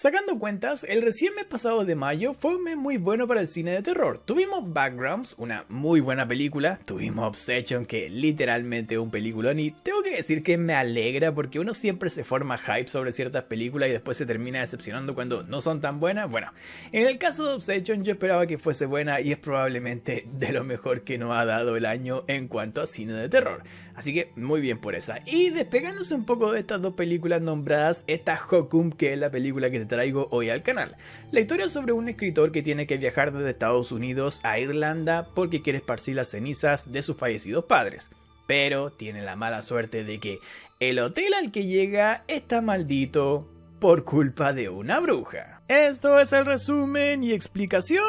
Sacando cuentas, el recién mes pasado de mayo fue un mes muy bueno para el cine de terror. Tuvimos Backgrounds, una muy buena película, tuvimos Obsession, que literalmente es un peliculón, y tengo que decir que me alegra porque uno siempre se forma hype sobre ciertas películas y después se termina decepcionando cuando no son tan buenas. Bueno, en el caso de Obsession yo esperaba que fuese buena y es probablemente de lo mejor que nos ha dado el año en cuanto a cine de terror. Así que muy bien por esa. Y despegándose un poco de estas dos películas nombradas, está Hokum, que es la película que te traigo hoy al canal. La historia es sobre un escritor que tiene que viajar desde Estados Unidos a Irlanda porque quiere esparcir las cenizas de sus fallecidos padres. Pero tiene la mala suerte de que el hotel al que llega está maldito por culpa de una bruja. Esto es el resumen y explicación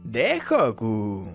de Hokum.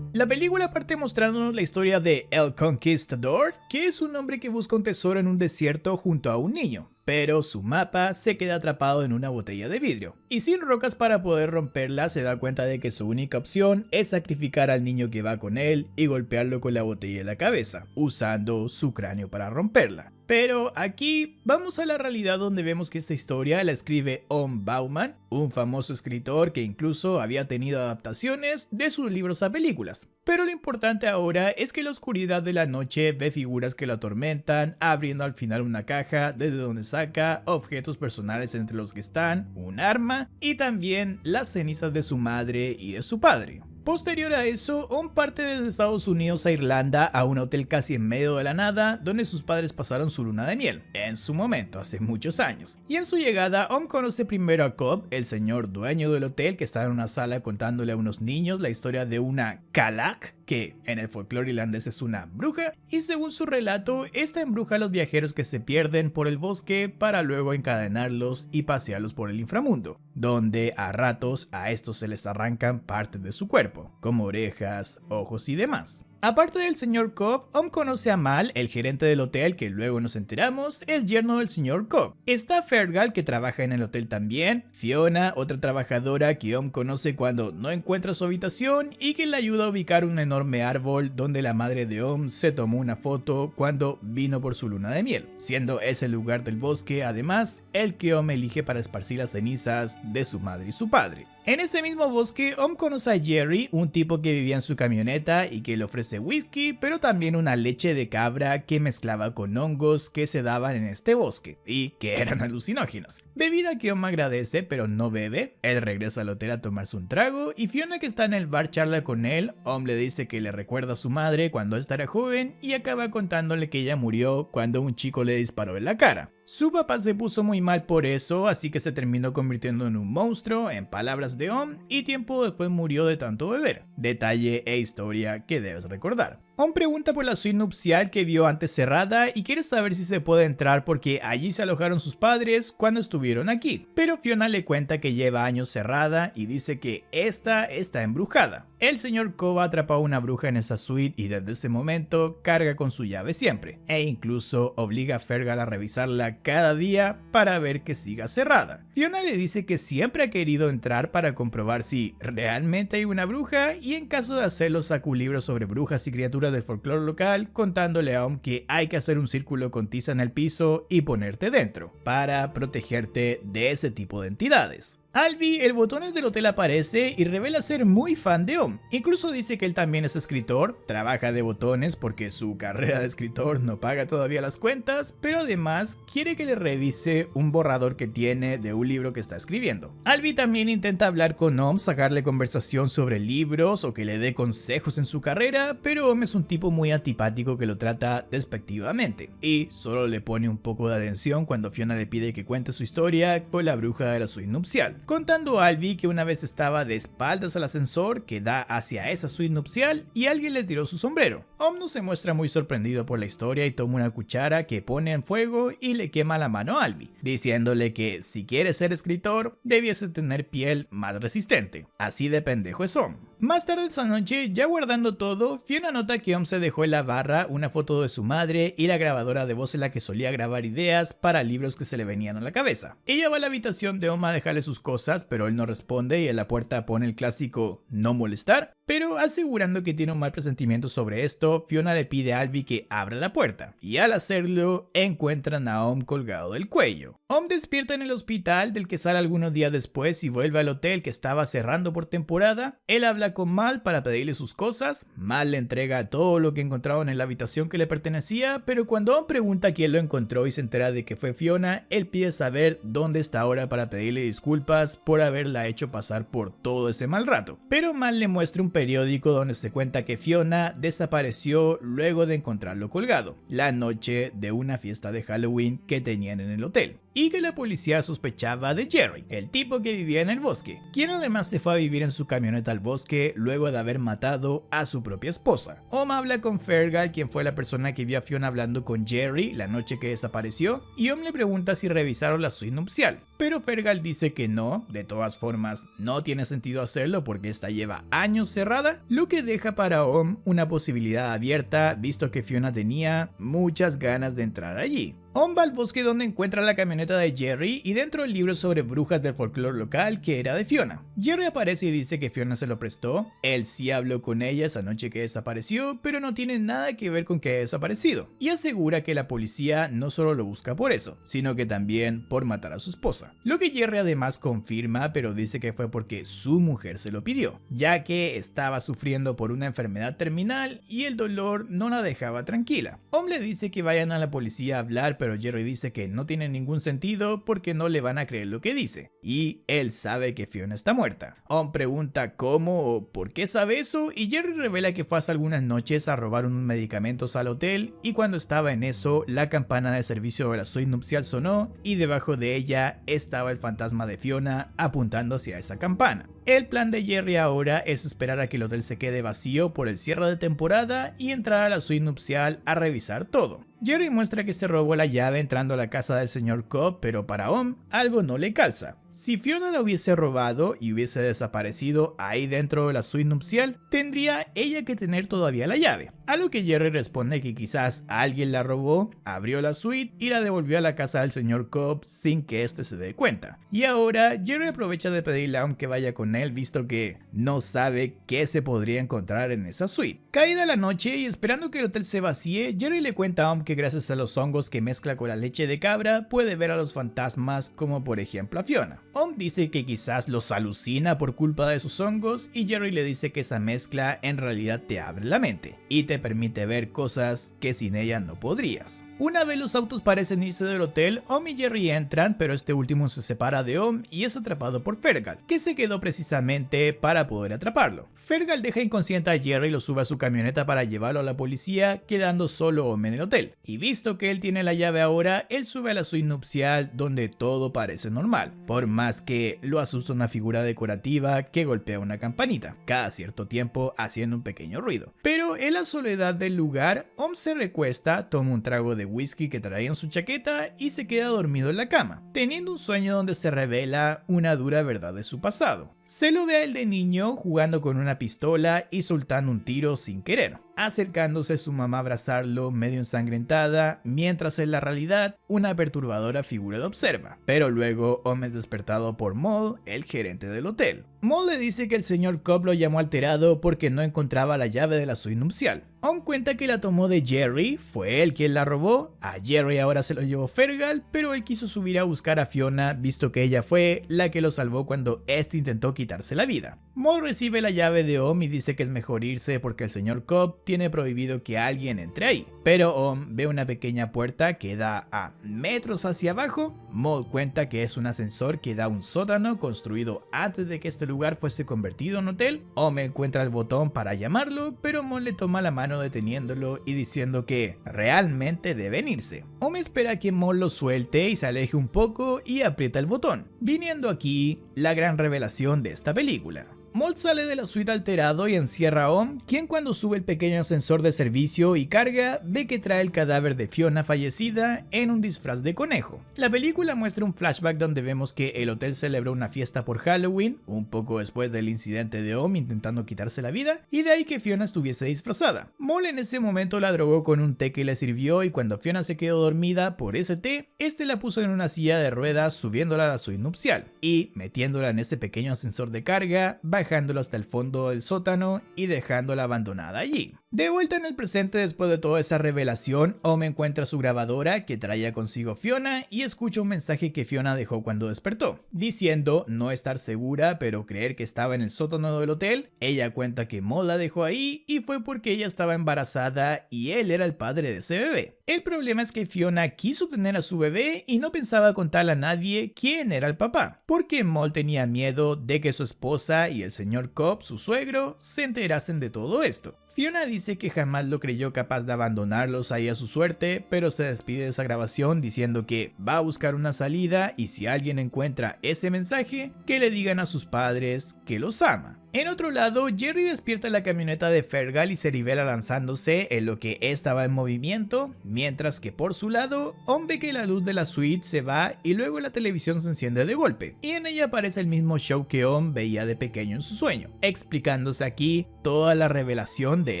La película parte mostrándonos la historia de El Conquistador, que es un hombre que busca un tesoro en un desierto junto a un niño, pero su mapa se queda atrapado en una botella de vidrio, y sin rocas para poder romperla se da cuenta de que su única opción es sacrificar al niño que va con él y golpearlo con la botella en la cabeza, usando su cráneo para romperla. Pero aquí vamos a la realidad donde vemos que esta historia la escribe Om Bauman, un famoso escritor que incluso había tenido adaptaciones de sus libros a películas. Pero lo importante ahora es que en la oscuridad de la noche ve figuras que lo atormentan, abriendo al final una caja desde donde saca objetos personales entre los que están un arma y también las cenizas de su madre y de su padre. Posterior a eso, Om parte desde Estados Unidos a Irlanda a un hotel casi en medio de la nada donde sus padres pasaron su luna de miel, en su momento, hace muchos años. Y en su llegada, Om conoce primero a Cobb, el señor dueño del hotel que está en una sala contándole a unos niños la historia de una Calach, que en el folclore irlandés es una bruja, y según su relato, esta embruja a los viajeros que se pierden por el bosque para luego encadenarlos y pasearlos por el inframundo, donde a ratos a estos se les arrancan partes de su cuerpo, como orejas, ojos y demás. Aparte del señor Cobb, Om conoce a Mal, el gerente del hotel que luego nos enteramos es yerno del señor Cobb. Está Fergal, que trabaja en el hotel también, Fiona, otra trabajadora que Om conoce cuando no encuentra su habitación y que le ayuda a ubicar un enorme árbol donde la madre de Om se tomó una foto cuando vino por su luna de miel, siendo ese lugar del bosque además el que Om elige para esparcir las cenizas de su madre y su padre. En ese mismo bosque, Om conoce a Jerry, un tipo que vivía en su camioneta y que le ofrece whisky, pero también una leche de cabra que mezclaba con hongos que se daban en este bosque y que eran alucinógenos. Bebida que Om agradece pero no bebe. Él regresa al hotel a tomarse un trago y Fiona, que está en el bar, charla con él. Om le dice que le recuerda a su madre cuando ésta era joven y acaba contándole que ella murió cuando un chico le disparó en la cara. Su papá se puso muy mal por eso, así que se terminó convirtiendo en un monstruo, en palabras de Om, y tiempo después murió de tanto beber. Detalle e historia que debes recordar. Om pregunta por la suite nupcial que vio antes cerrada y quiere saber si se puede entrar porque allí se alojaron sus padres cuando estuvieron aquí. Pero Fiona le cuenta que lleva años cerrada y dice que esta está embrujada. El señor Cobb atrapó a una bruja en esa suite y desde ese momento carga con su llave siempre, e incluso obliga a Fergal a revisarla cada día para ver que siga cerrada. Fiona le dice que siempre ha querido entrar para comprobar si realmente hay una bruja y en caso de hacerlo saca un libro sobre brujas y criaturas del folclore local, contándole a Om que hay que hacer un círculo con tiza en el piso y ponerte dentro para protegerte de ese tipo de entidades. Albi, el botones del hotel, aparece y revela ser muy fan de Om. Incluso dice que él también es escritor, trabaja de botones porque su carrera de escritor no paga todavía las cuentas, pero además quiere que le revise un borrador que tiene de un libro que está escribiendo. Albi también intenta hablar con Om, sacarle conversación sobre libros o que le dé consejos en su carrera, pero Om es un tipo muy antipático que lo trata despectivamente y solo le pone un poco de atención cuando Fiona le pide que cuente su historia con la bruja de la suite nupcial, contando a Albi que una vez estaba de espaldas al ascensor que da hacia esa suite nupcial y alguien le tiró su sombrero. Om no se muestra muy sorprendido por la historia y toma una cuchara que pone en fuego y le quema la mano a Albi, diciéndole que si quiere ser escritor debiese tener piel más resistente. Así de pendejo es Om. Más tarde esa noche, ya guardando todo, Fiona nota que Om se dejó en la barra una foto de su madre y la grabadora de voz en la que solía grabar ideas para libros que se le venían a la cabeza. Ella va a la habitación de Om a dejarle sus cosas, pero él no responde y en la puerta pone el clásico "no molestar", pero asegurando que tiene un mal presentimiento sobre esto, Fiona le pide a Albie que abra la puerta, y al hacerlo, encuentran a Om colgado del cuello. Om despierta en el hospital del que sale algunos días después y vuelve al hotel que estaba cerrando por temporada. Él habla con Mal para pedirle sus cosas. Mal le entrega todo lo que encontraron en la habitación que le pertenecía, pero cuando Om pregunta quién lo encontró y se entera de que fue Fiona, él pide saber dónde está ahora para pedirle disculpas por haberla hecho pasar por todo ese mal rato. Pero Mal le muestra un periódico donde se cuenta que Fiona desapareció luego de encontrarlo colgado, la noche de una fiesta de Halloween que tenían en el hotel, y que la policía sospechaba de Jerry, el tipo que vivía en el bosque, quien además se fue a vivir en su camioneta al bosque luego de haber matado a su propia esposa. Om habla con Fergal, quien fue la persona que vio a Fiona hablando con Jerry la noche que desapareció, y Om le pregunta si revisaron la suite nupcial, pero Fergal dice que no, de todas formas no tiene sentido hacerlo porque esta lleva años cerrada, lo que deja para Om una posibilidad abierta visto que Fiona tenía muchas ganas de entrar allí. Om va al bosque donde encuentra la camioneta de Jerry y dentro el libro sobre brujas del folclore local que era de Fiona. Jerry aparece y dice que Fiona se lo prestó. Él sí habló con ella esa noche que desapareció, pero no tiene nada que ver con que haya desaparecido. Y asegura que la policía no solo lo busca por eso, sino que también por matar a su esposa. Lo que Jerry además confirma, pero dice que fue porque su mujer se lo pidió, ya que estaba sufriendo por una enfermedad terminal y el dolor no la dejaba tranquila. Om le dice que vayan a la policía a hablar, pero Jerry dice que no tiene ningún sentido porque no le van a creer lo que dice, y él sabe que Fiona está muerta. Om pregunta cómo o por qué sabe eso, y Jerry revela que fue hace algunas noches a robar unos medicamentos al hotel, y cuando estaba en eso, la campana de servicio de la suite nupcial sonó, y debajo de ella estaba el fantasma de Fiona apuntando hacia esa campana. El plan de Jerry ahora es esperar a que el hotel se quede vacío por el cierre de temporada y entrar a la suite nupcial a revisar todo. Jerry muestra que se robó la llave entrando a la casa del señor Cobb, pero para Om algo no le calza. Si Fiona la hubiese robado y hubiese desaparecido ahí dentro de la suite nupcial, tendría ella que tener todavía la llave. A lo que Jerry responde que quizás alguien la robó, abrió la suite y la devolvió a la casa del señor Cobb sin que éste se dé cuenta. Y ahora Jerry aprovecha de pedirle a Om que vaya con él, visto que no sabe qué se podría encontrar en esa suite. Caída la noche y esperando que el hotel se vacíe, Jerry le cuenta a Om que gracias a los hongos que mezcla con la leche de cabra puede ver a los fantasmas, como por ejemplo a Fiona. Om dice que quizás los alucina por culpa de sus hongos y Jerry le dice que esa mezcla en realidad te abre la mente y te permite ver cosas que sin ella no podrías. Una vez los autos parecen irse del hotel, Om y Jerry entran, pero este último se separa de Om y es atrapado por Fergal, que se quedó precisamente para poder atraparlo. Fergal deja inconsciente a Jerry y lo sube a su camioneta para llevarlo a la policía, quedando solo Om en el hotel. Y visto que él tiene la llave ahora, él sube a la suite nupcial donde todo parece normal, por más que lo asusta una figura decorativa que golpea una campanita, cada cierto tiempo haciendo un pequeño ruido. Pero en la soledad del lugar, Om se recuesta, toma un trago de whisky que traía en su chaqueta y se queda dormido en la cama, teniendo un sueño donde se revela una dura verdad de su pasado. Se lo ve a él de niño jugando con una pistola y soltando un tiro sin querer, acercándose a su mamá a abrazarlo medio ensangrentada, mientras en la realidad una perturbadora figura lo observa. Pero luego Om es despertado por Moll, el gerente del hotel. Moll le dice que el señor Cobb lo llamó alterado porque no encontraba la llave de la suite nupcial. Om cuenta que la tomó de Jerry, fue él quien la robó, a Jerry ahora se lo llevó Fergal, pero él quiso subir a buscar a Fiona visto que ella fue la que lo salvó cuando este intentó quitarse la vida. Moll recibe la llave de Om y dice que es mejor irse porque el señor Cobb tiene prohibido que alguien entre ahí. Pero Om ve una pequeña puerta que da a metros hacia abajo. Moll cuenta que es un ascensor que da a un sótano construido antes de que este lugar fuese convertido en hotel. Om encuentra el botón para llamarlo, pero Moll le toma la mano deteniéndolo y diciendo que realmente deben irse. Om espera que Moll lo suelte y se aleje un poco y aprieta el botón, viniendo aquí la gran revelación de esta película. Moll sale de la suite alterado y encierra a Om, quien cuando sube el pequeño ascensor de servicio y carga, ve que trae el cadáver de Fiona fallecida en un disfraz de conejo. La película muestra un flashback donde vemos que el hotel celebró una fiesta por Halloween, un poco después del incidente de Om intentando quitarse la vida, y de ahí que Fiona estuviese disfrazada. Moll en ese momento la drogó con un té que le sirvió y cuando Fiona se quedó dormida por ese té, este la puso en una silla de ruedas subiéndola a la suite nupcial y metiéndola en ese pequeño ascensor de carga, bajándolo hasta el fondo del sótano y dejándola abandonada allí. De vuelta en el presente después de toda esa revelación, Om encuentra su grabadora que traía consigo Fiona y escucha un mensaje que Fiona dejó cuando despertó, diciendo no estar segura pero creer que estaba en el sótano del hotel. Ella cuenta que Mol la dejó ahí y fue porque ella estaba embarazada y él era el padre de ese bebé. El problema es que Fiona quiso tener a su bebé y no pensaba contarle a nadie quién era el papá, porque Mol tenía miedo de que su esposa y el señor Cobb, su suegro, se enterasen de todo esto. Fiona dice que jamás lo creyó capaz de abandonarlos ahí a su suerte, pero se despide de esa grabación diciendo que va a buscar una salida y si alguien encuentra ese mensaje, que le digan a sus padres que los ama. En otro lado, Jerry despierta la camioneta de Fergal y se revela lanzándose en lo que estaba en movimiento, mientras que por su lado, Om ve que la luz de la suite se va y luego la televisión se enciende de golpe, y en ella aparece el mismo show que Om veía de pequeño en su sueño, explicándose aquí toda la revelación de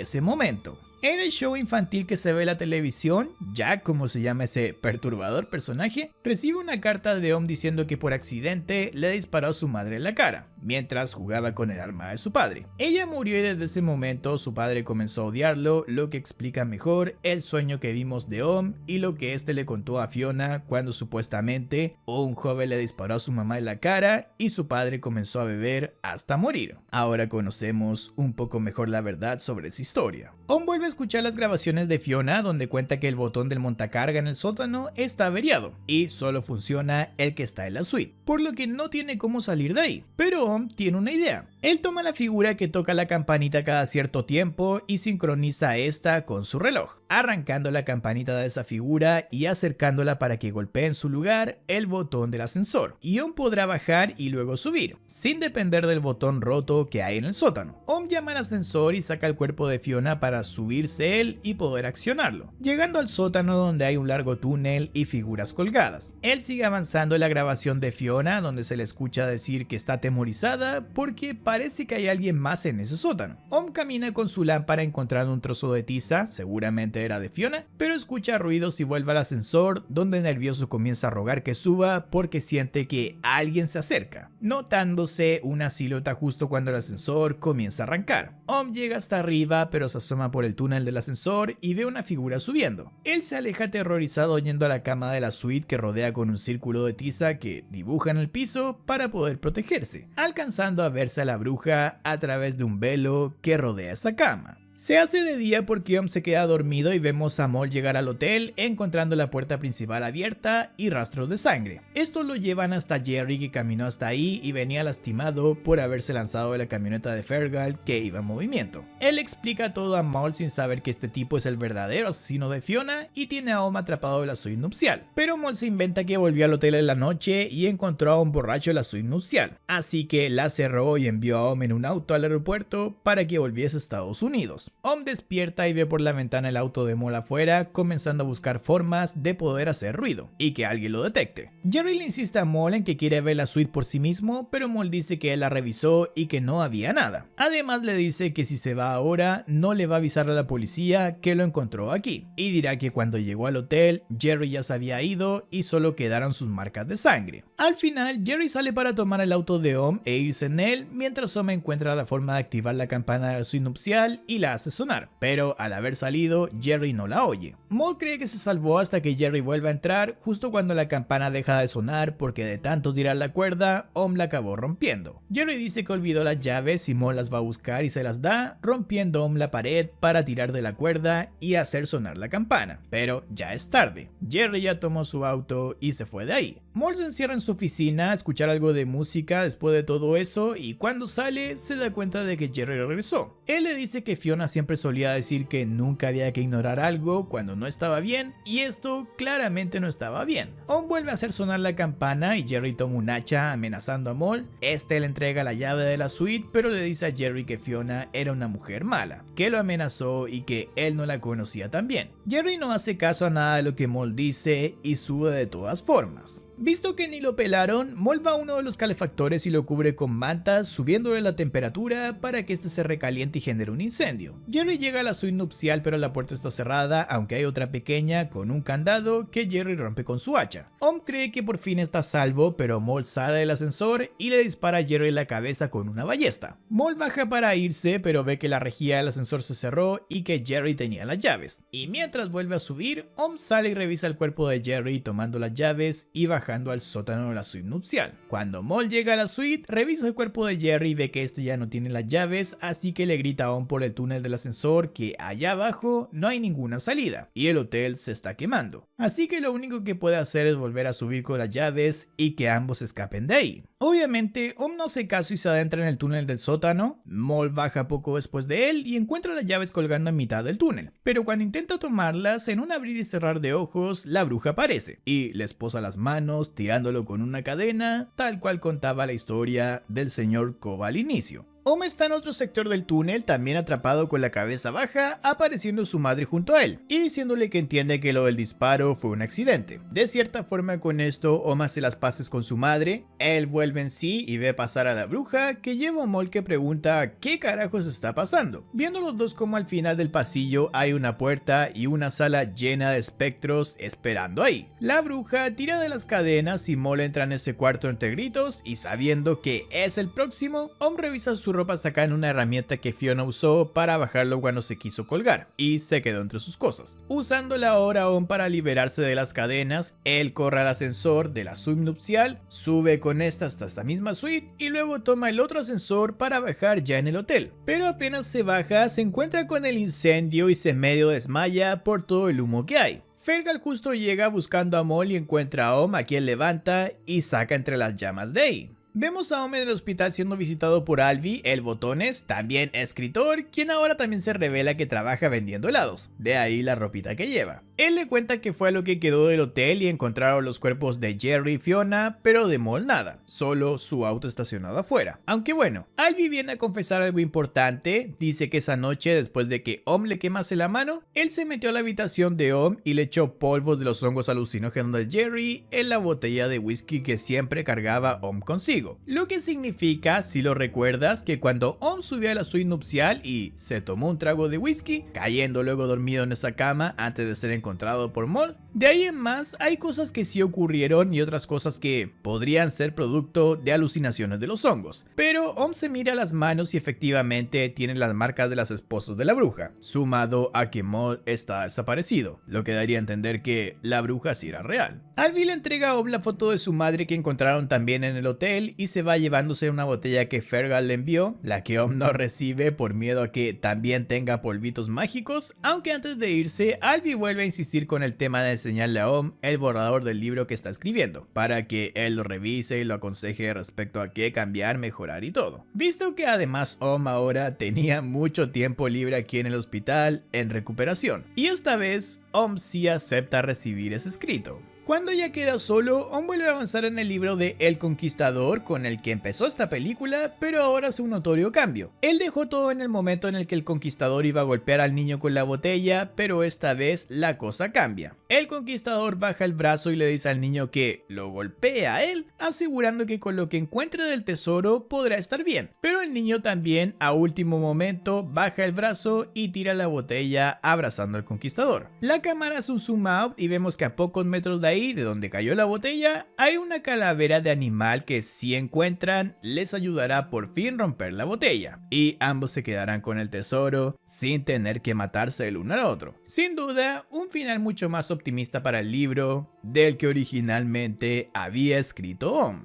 ese momento. En el show infantil que se ve en la televisión, Jack, como se llama ese perturbador personaje, recibe una carta de Om diciendo que por accidente le disparó a su madre en la cara, mientras jugaba con el arma de su padre. Ella murió y desde ese momento su padre comenzó a odiarlo, lo que explica mejor el sueño que vimos de Om y lo que este le contó a Fiona cuando supuestamente un joven le disparó a su mamá en la cara y su padre comenzó a beber hasta morir. Ahora conocemos un poco mejor la verdad sobre esa historia. Om vuelve a escuchar las grabaciones de Fiona donde cuenta que el botón del montacarga en el sótano está averiado y solo funciona el que está en la suite, por lo que no tiene cómo salir de ahí. Pero Om tiene una idea. Él toma la figura que toca la campanita cada cierto tiempo y sincroniza esta con su reloj, arrancando la campanita de esa figura y acercándola para que golpee en su lugar el botón del ascensor. Y Om podrá bajar y luego subir, sin depender del botón roto que hay en el sótano. Om llama al ascensor y saca el cuerpo de Fiona para subirse él y poder accionarlo, llegando al sótano donde hay un largo túnel y figuras colgadas. Él sigue avanzando en la grabación de Fiona donde se le escucha decir que está atemorizada porque parece que hay alguien más en ese sótano. Om camina con su lámpara encontrando un trozo de tiza, seguramente era de Fiona, pero escucha ruidos y vuelve al ascensor donde nervioso comienza a rogar que suba porque siente que alguien se acerca, notándose una silueta justo cuando el ascensor comienza a arrancar. Om llega hasta arriba pero se asoma por el túnel del ascensor y ve una figura subiendo. Él se aleja aterrorizado yendo a la cama de la suite que rodea con un círculo de tiza que dibuja en el piso para poder protegerse, alcanzando a verse a la bruja a través de un velo que rodea esa cama. Se hace de día porque Om se queda dormido y vemos a Mol llegar al hotel encontrando la puerta principal abierta y rastros de sangre. Esto lo llevan hasta Jerry que caminó hasta ahí y venía lastimado por haberse lanzado de la camioneta de Fergal que iba en movimiento. Él explica todo a Mol sin saber que este tipo es el verdadero asesino de Fiona y tiene a Om atrapado en la suite nupcial. Pero Mol se inventa que volvió al hotel en la noche y encontró a un borracho en la suite nupcial, así que la cerró y envió a Om en un auto al aeropuerto para que volviese a Estados Unidos. Om despierta y ve por la ventana el auto de Mol afuera, comenzando a buscar formas de poder hacer ruido y que alguien lo detecte. Jerry le insiste a Mol en que quiere ver la suite por sí mismo, pero Mol dice que él la revisó y que no había nada. Además le dice que si se va ahora no le va a avisar a la policía que lo encontró aquí, y dirá que cuando llegó al hotel Jerry ya se había ido y solo quedaron sus marcas de sangre. Al final Jerry sale para tomar el auto de Om e irse en él, mientras Om encuentra la forma de activar la campana de la suite nupcial y la hace sonar, pero al haber salido Jerry no la oye. Mol cree que se salvó hasta que Jerry vuelve a entrar justo cuando la campana deja de sonar porque de tanto tirar la cuerda Om la acabó rompiendo. Jerry dice que olvidó las llaves y Mol las va a buscar y se las da, rompiendo Om la pared para tirar de la cuerda y hacer sonar la campana, pero ya es tarde. Jerry ya tomó su auto y se fue de ahí. Mol se encierra en su oficina a escuchar algo de música después de todo eso y cuando sale se da cuenta de que Jerry regresó. Él le dice que Fiona siempre solía decir que nunca había que ignorar algo cuando no estaba bien y esto claramente no estaba bien. Om vuelve a hacer sonar la campana y Jerry toma un hacha amenazando a Mol. Este le entrega la llave de la suite pero le dice a Jerry que Fiona era una mujer mala, que lo amenazó y que él no la conocía tan bien. Jerry no hace caso a nada de lo que Mol dice y sube de todas formas. Visto que ni lo pelaron, Mol va a uno de los calefactores y lo cubre con mantas, subiéndole la temperatura para que este se recaliente y genere un incendio. Jerry llega a la suite nupcial, pero la puerta está cerrada, aunque hay otra pequeña con un candado que Jerry rompe con su hacha. Om cree que por fin está a salvo, pero Mol sale del ascensor y le dispara a Jerry en la cabeza con una ballesta. Mol baja para irse, pero ve que la rejilla del ascensor se cerró y que Jerry tenía las llaves. Y mientras vuelve a subir, Om sale y revisa el cuerpo de Jerry tomando las llaves y bajando al sótano de la suite nupcial. Cuando Mol llega a la suite, revisa el cuerpo de Jerry y ve que este ya no tiene las llaves, así que le grita a Om por el túnel del ascensor que allá abajo no hay ninguna salida y el hotel se está quemando. Así que lo único que puede hacer es volver a subir con las llaves y que ambos escapen de ahí. Obviamente, Om no hace caso y se adentra en el túnel del sótano. Mol baja poco después de él y encuentra las llaves colgando en mitad del túnel. Pero cuando intenta tomarlas, en un abrir y cerrar de ojos, la bruja aparece y le esposa las manos tirándolo con una cadena, tal cual contaba la historia del señor Koba al inicio. Om está en otro sector del túnel, también atrapado con la cabeza baja, apareciendo su madre junto a él, y diciéndole que entiende que lo del disparo fue un accidente. De cierta forma con esto, Om hace las paces con su madre, él vuelve en sí y ve pasar a la bruja, que lleva a Mol que pregunta qué carajos está pasando. Viendo los dos como al final del pasillo hay una puerta y una sala llena de espectros esperando ahí. La bruja tira de las cadenas y Mol entra en ese cuarto entre gritos y sabiendo que es el próximo, Om revisa su ropa sacando una herramienta que Fiona usó para bajarlo cuando se quiso colgar y se quedó entre sus cosas. Usándola ahora Om para liberarse de las cadenas, él corre al ascensor de la suite nupcial, sube con esta hasta esta misma suite y luego toma el otro ascensor para bajar ya en el hotel. Pero apenas se baja, se encuentra con el incendio y se medio desmaya por todo el humo que hay. Fergal justo llega buscando a Mol y encuentra a Om, a quien levanta y saca entre las llamas de ahí. Vemos a Om en el hospital siendo visitado por Alvy, el Botones, también escritor, quien ahora también se revela que trabaja vendiendo helados, de ahí la ropita que lleva. Él le cuenta que fue a lo que quedó del hotel y encontraron los cuerpos de Jerry y Fiona, pero de Mol nada, solo su auto estacionado afuera. Aunque bueno, Alvy viene a confesar algo importante, dice que esa noche después de que Om le quemase la mano, él se metió a la habitación de Om y le echó polvos de los hongos alucinógenos de Jerry en la botella de whisky que siempre cargaba Om consigo. Lo que significa, si lo recuerdas, que cuando Om subió a la suite nupcial y se tomó un trago de whisky, cayendo luego dormido en esa cama antes de ser encontrado por Mol, de ahí en más hay cosas que sí ocurrieron y otras cosas que podrían ser producto de alucinaciones de los hongos. Pero Om se mira las manos y efectivamente tiene las marcas de las esposas de la bruja, sumado a que Mol está desaparecido, lo que daría a entender que la bruja sí era real. Alvy le entrega a Om la foto de su madre que encontraron también en el hotel y se va llevándose una botella que Fergal le envió, la que Om no recibe por miedo a que también tenga polvitos mágicos, aunque antes de irse, Alvy vuelve a insistir con el tema de enseñarle a Om el borrador del libro que está escribiendo, para que él lo revise y lo aconseje respecto a qué cambiar, mejorar y todo. Visto que además Om ahora tenía mucho tiempo libre aquí en el hospital en recuperación, y esta vez Om sí acepta recibir ese escrito. Cuando ya queda solo, Om vuelve a avanzar en el libro de El Conquistador con el que empezó esta película, pero ahora hace un notorio cambio. Él dejó todo en el momento en el que el Conquistador iba a golpear al niño con la botella, pero esta vez la cosa cambia. El Conquistador baja el brazo y le dice al niño que lo golpea a él, asegurando que con lo que encuentre del tesoro podrá estar bien. Pero el niño también, a último momento, baja el brazo y tira la botella abrazando al Conquistador. La cámara hace un zoom out y vemos que a pocos metros de ahí, de donde cayó la botella, hay una calavera de animal que si encuentran les ayudará por fin romper la botella y ambos se quedarán con el tesoro sin tener que matarse el uno al otro. Sin duda, un final mucho más optimista para el libro del que originalmente había escrito Om.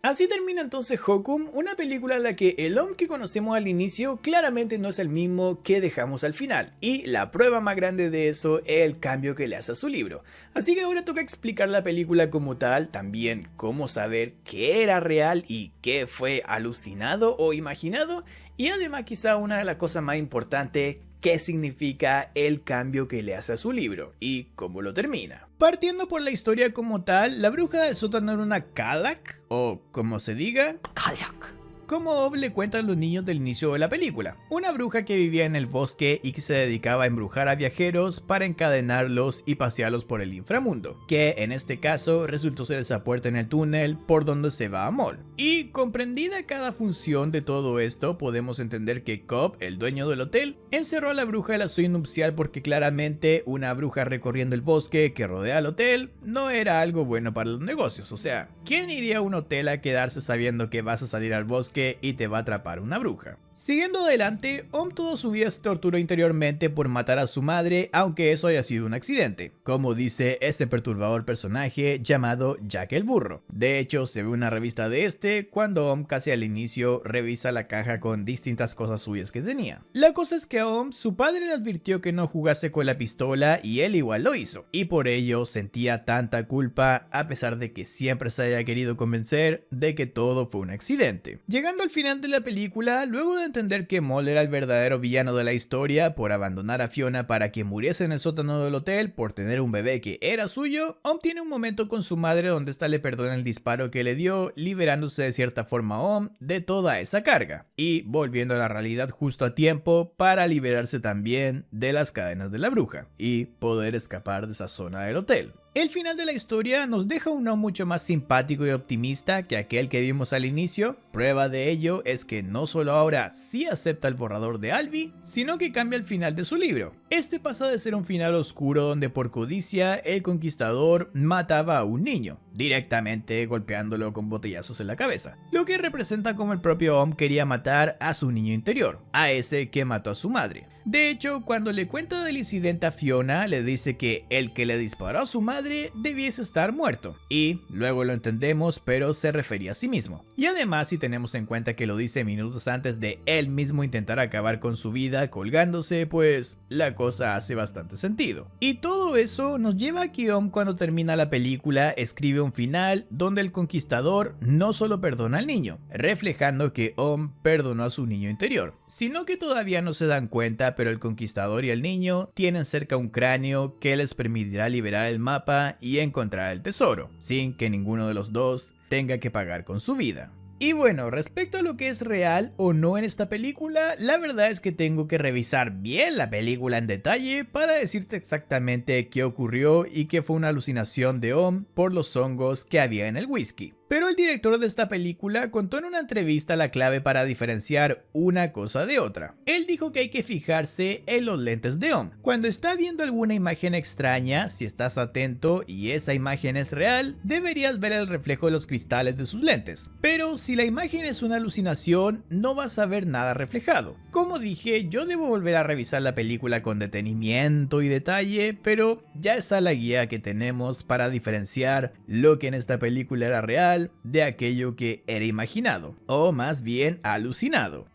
Así termina entonces Hokum, una película en la que el Om que conocemos al inicio claramente no es el mismo que dejamos al final, y la prueba más grande de eso es el cambio que le hace a su libro. Así que ahora toca explicar la película como tal, también cómo saber qué era real y qué fue alucinado o imaginado, y además quizá una de las cosas más importantes, qué significa el cambio que le hace a su libro y cómo lo termina. Partiendo por la historia como tal, la bruja del sótano era una Kalak, o como se diga, Kalyak. como Om le cuenta a los niños del inicio de la película. Una bruja que vivía en el bosque y que se dedicaba a embrujar a viajeros para encadenarlos y pasearlos por el inframundo, que en este caso resultó ser esa puerta en el túnel por donde se va a Mol. Y comprendida cada función de todo esto, podemos entender que Cobb, el dueño del hotel, encerró a la bruja de la suite nupcial porque claramente una bruja recorriendo el bosque que rodea al hotel no era algo bueno para los negocios. O sea, ¿quién iría a un hotel a quedarse sabiendo que vas a salir al bosque y te va a atrapar una bruja? Siguiendo adelante, Om toda su vida se torturó interiormente por matar a su madre, aunque eso haya sido un accidente, como dice ese perturbador personaje llamado Jack el Burro. De hecho, se ve una revista de este cuando Om casi al inicio revisa la caja con distintas cosas suyas que tenía. La cosa es que a Om su padre le advirtió que no jugase con la pistola y él igual lo hizo, y por ello sentía tanta culpa a pesar de que siempre se haya querido convencer de que todo fue un accidente. Llegando al final de la película, luego de entender que Mol era el verdadero villano de la historia por abandonar a Fiona para que muriese en el sótano del hotel por tener un bebé que era suyo, Om tiene un momento con su madre donde esta le perdona el disparo que le dio, liberándose de cierta forma Om de toda esa carga y volviendo a la realidad justo a tiempo para liberarse también de las cadenas de la bruja y poder escapar de esa zona del hotel. El final de la historia nos deja un Om mucho más simpático y optimista que aquel que vimos al inicio. Prueba de ello es que no solo ahora sí acepta el borrador de Alvi, sino que cambia el final de su libro. Este pasa de ser un final oscuro donde por codicia el conquistador mataba a un niño, directamente golpeándolo con botellazos en la cabeza, lo que representa como el propio Om quería matar a su niño interior, a ese que mató a su madre. De hecho, cuando le cuenta del incidente a Fiona, le dice que el que le disparó a su madre debiese estar muerto. Y luego lo entendemos, pero se refería a sí mismo. Y además, si tenemos en cuenta que lo dice minutos antes de él mismo intentar acabar con su vida colgándose, pues la cosa hace bastante sentido. Y todo eso nos lleva a que Om, cuando termina la película, escribe un final donde el conquistador no solo perdona al niño, reflejando que Om perdonó a su niño interior, sino que todavía no se dan cuenta, pero el conquistador y el niño tienen cerca un cráneo que les permitirá liberar el mapa y encontrar el tesoro, sin que ninguno de los dos tenga que pagar con su vida. Y bueno, respecto a lo que es real o no en esta película, la verdad es que tengo que revisar bien la película en detalle para decirte exactamente qué ocurrió y que fue una alucinación de Om por los hongos que había en el whisky. Pero el director de esta película contó en una entrevista la clave para diferenciar una cosa de otra. Él dijo que hay que fijarse en los lentes de Om. Cuando está viendo alguna imagen extraña, si estás atento y esa imagen es real, deberías ver el reflejo de los cristales de sus lentes. Pero si la imagen es una alucinación, no vas a ver nada reflejado. Como dije, yo debo volver a revisar la película con detenimiento y detalle, pero ya está la guía que tenemos para diferenciar lo que en esta película era real de aquello que era imaginado, o más bien alucinado.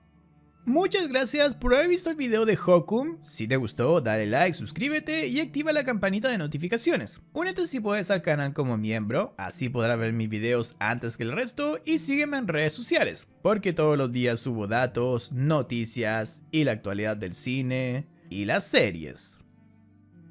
Muchas gracias por haber visto el video de Hokum. Si te gustó, dale like, suscríbete y activa la campanita de notificaciones. Únete si puedes al canal como miembro, así podrás ver mis videos antes que el resto, y sígueme en redes sociales, porque todos los días subo datos, noticias y la actualidad del cine y las series.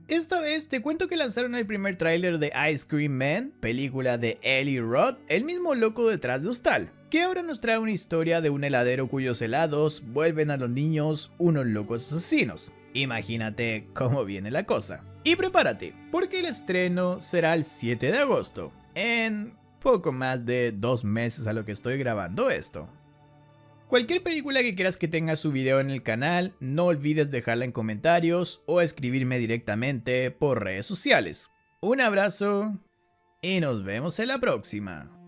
Esta vez te cuento que lanzaron el primer tráiler de Ice Cream Man, película de Eli Roth, el mismo loco detrás de Hostal, que ahora nos trae una historia de un heladero cuyos helados vuelven a los niños unos locos asesinos. Imagínate cómo viene la cosa. Y prepárate, porque el estreno será el 7 de agosto, en poco más de 2 meses a lo que estoy grabando esto. Cualquier película que quieras que tenga su video en el canal, no olvides dejarla en comentarios o escribirme directamente por redes sociales. Un abrazo y nos vemos en la próxima.